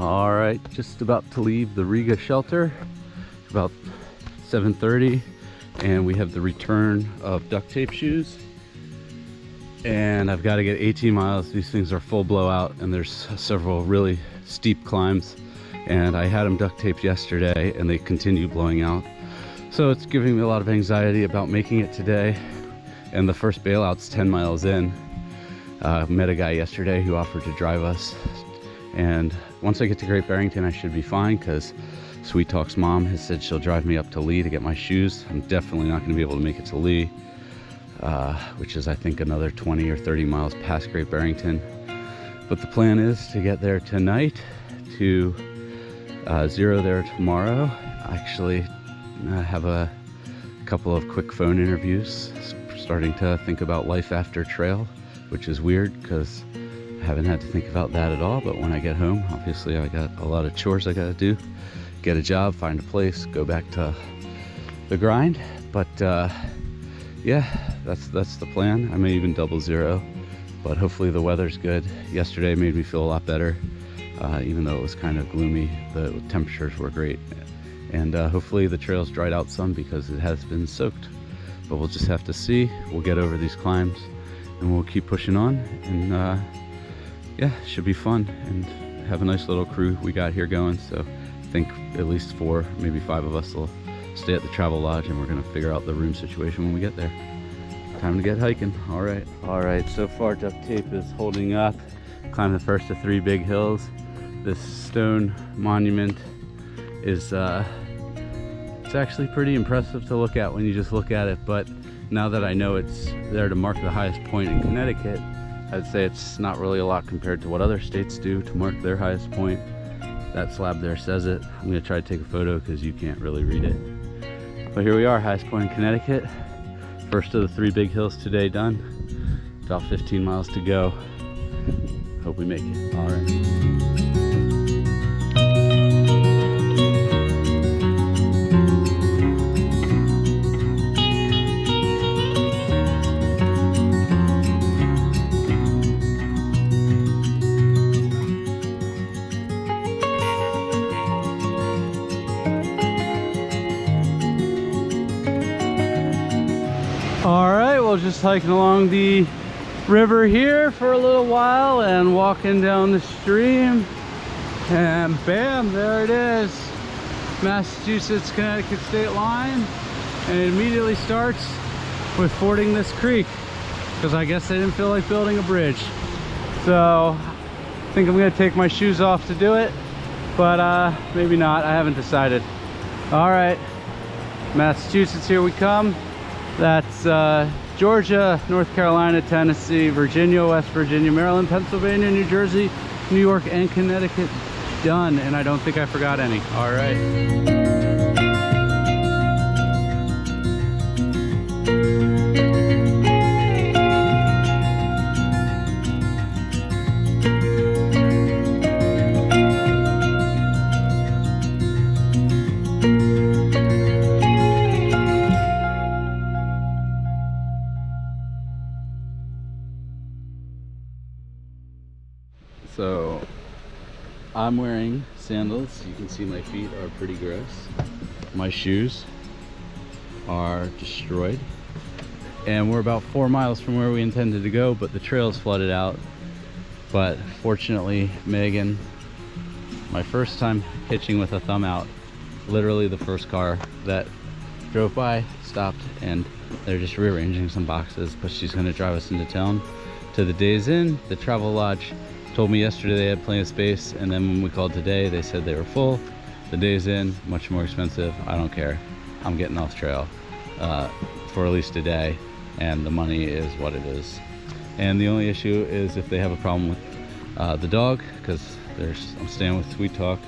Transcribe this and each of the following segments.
All right, just about to leave the Riga shelter. It's about 7:30, and we have the return of duct tape shoes. And I've got to get 18 miles. These things are full blowout, and there's several really steep climbs. And I had them duct taped yesterday, and they continue blowing out. So it's giving me a lot of anxiety about making it today. And the first bailout's 10 miles in. Met a guy yesterday who offered to drive us. And once I get to Great Barrington, I should be fine, because Sweet Talk's mom has said she'll drive me up to Lee to get my shoes. I'm definitely not going to be able to make it to Lee, which is I think another 20 or 30 miles past Great Barrington. But the plan is to get there tonight, to zero there tomorrow. Actually, I have a couple of quick phone interviews, starting to think about life after trail, which is weird because I haven't had to think about that at all. But when I get home, obviously I got a lot of chores I got to do. Get a job, find a place, go back to the grind. But yeah, that's the plan. I may even double zero, but hopefully the weather's good. Yesterday made me feel a lot better, even though it was kind of gloomy. The temperatures were great, and hopefully the trail's dried out some because it has been soaked. But we'll just have to see. We'll get over these climbs and we'll keep pushing on, and yeah, it should be fun and have a nice little crew we got here going. So I think at least 4, maybe 5 of us will stay at the travel lodge, and we're gonna figure out the room situation when we get there. Time to get hiking. All right, so far duct tape is holding up. Climbed the first of 3 big hills. This stone monument is it's actually pretty impressive to look at when you just look at it, but now that I know it's there to mark the highest point in Connecticut, I'd say it's not really a lot compared to what other states do to mark their highest point. That slab there says it. I'm gonna try to take a photo because you can't really read it. But here we are, highest point in Connecticut. First of the 3 big hills today done. About 15 miles to go. Hope we make it. All right. All right, well, just hiking along the river here for a little while and walking down the stream, and bam, there it is, Massachusetts Connecticut state line. And it immediately starts with fording this creek, because I guess they didn't feel like building a bridge. So I think I'm gonna take my shoes off to do it, but maybe not, I haven't decided. All right, Massachusetts, here we come. That's Georgia, North Carolina, Tennessee, Virginia, West Virginia, Maryland, Pennsylvania, New Jersey, New York, and Connecticut done. And I don't think I forgot any. All right. So I'm wearing sandals. You can see my feet are pretty gross. My shoes are destroyed. And we're about 4 miles from where we intended to go, but the trail's flooded out. But fortunately, Megan, my first time hitching with a thumb out, literally the first car that drove by, stopped, and they're just rearranging some boxes, but she's gonna drive us into town to the Days Inn. The travel lodge told me yesterday they had plenty of space, and then when we called today, they said they were full. The Days Inn, much more expensive. I don't care. I'm getting off trail for at least a day, and the money is what it is. And the only issue is if they have a problem with the dog, because I'm staying with Sweet Talk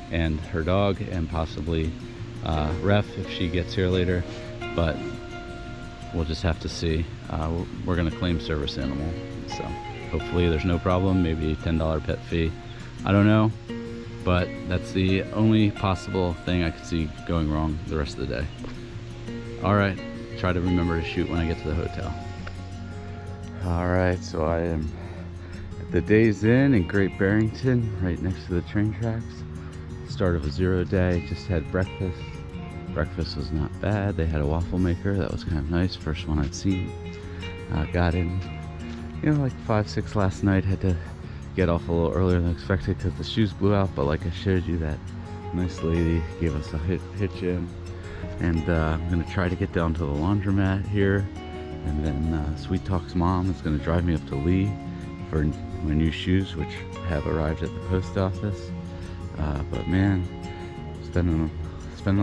and her dog, and possibly Ref if she gets here later. But we'll just have to see. We're gonna claim service animal, so hopefully there's no problem. Maybe a $10 pet fee, I don't know, but that's the only possible thing I could see going wrong the rest of the day. All right, try to remember to shoot when I get to the hotel. All right, so I am at The day's in Great Barrington, right next to the train tracks. Start of a 0 day, just had breakfast. Breakfast was not bad. They had a waffle maker, that was kind of nice, first one I'd seen. Got in, you know, like 5, 6 last night, had to get off a little earlier than expected because the shoes blew out, but like I showed you, that nice lady gave us a hitch in. And I'm gonna try to get down to the laundromat here, and then Sweet Talk's mom is gonna drive me up to Lee for my new shoes, which have arrived at the post office. But man, spending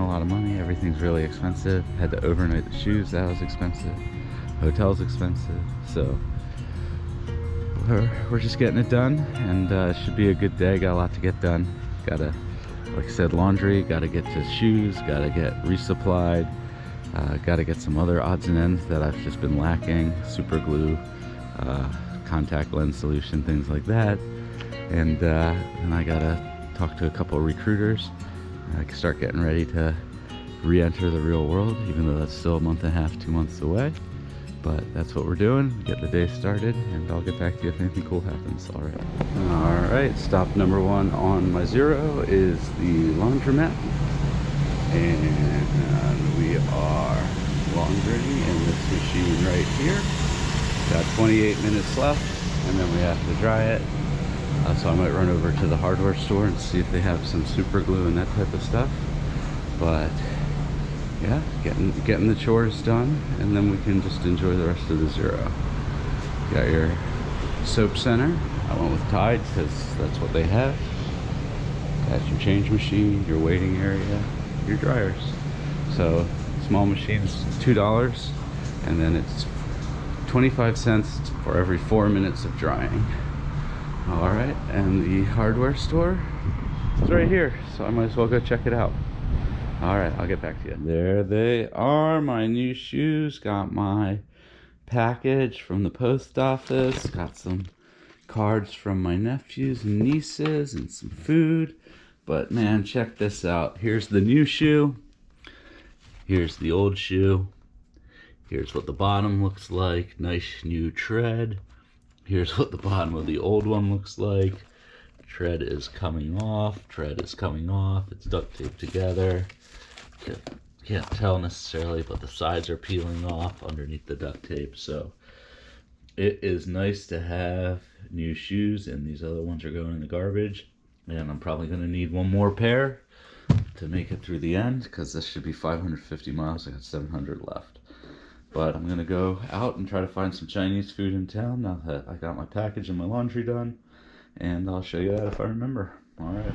a lot of money. Everything's really expensive. Had to overnight the shoes, that was expensive. Hotel's expensive, so we're just getting it done, and it should be a good day. Got a lot to get done. Gotta, like I said, laundry, gotta get to shoes, gotta get resupplied, gotta get some other odds and ends that I've just been lacking, super glue, contact lens solution, things like that. And then I gotta talk to a couple of recruiters. I can start getting ready to re-enter the real world, even though that's still a month and a half, 2 months away. But that's what we're doing, get the day started, and I'll get back to you if anything cool happens. All right, stop number 1 on my 0 is the laundromat, and we are laundering in this machine right here. Got 28 minutes left, and then we have to dry it. So I might run over to the hardware store and see if they have some super glue and that type of stuff. But yeah, getting the chores done, and then we can just enjoy the rest of the 0. Got your soap center. I went with Tide because that's what they have. Got your change machine, your waiting area, your dryers. So small machine's $2, and then it's 25 cents for every 4 minutes of drying. All right, and the hardware store is right here, so I might as well go check it out. All right, I'll get back to you. There they are, my new shoes. Got my package from the post office. Got some cards from my nephews and nieces and some food. But man, check this out. Here's the new shoe. Here's the old shoe. Here's what the bottom looks like. Nice new tread. Here's what the bottom of the old one looks like. Tread is coming off. Tread is coming off. It's duct taped together. Can't tell necessarily, but the sides are peeling off underneath the duct tape. So it is nice to have new shoes, and these other ones are going in the garbage. And I'm probably going to need one more pair to make it through the end, because this should be 550 miles. I got 700 left. But I'm going to go out and try to find some Chinese food in town now that I got my package and my laundry done. And I'll show you that if I remember. All right.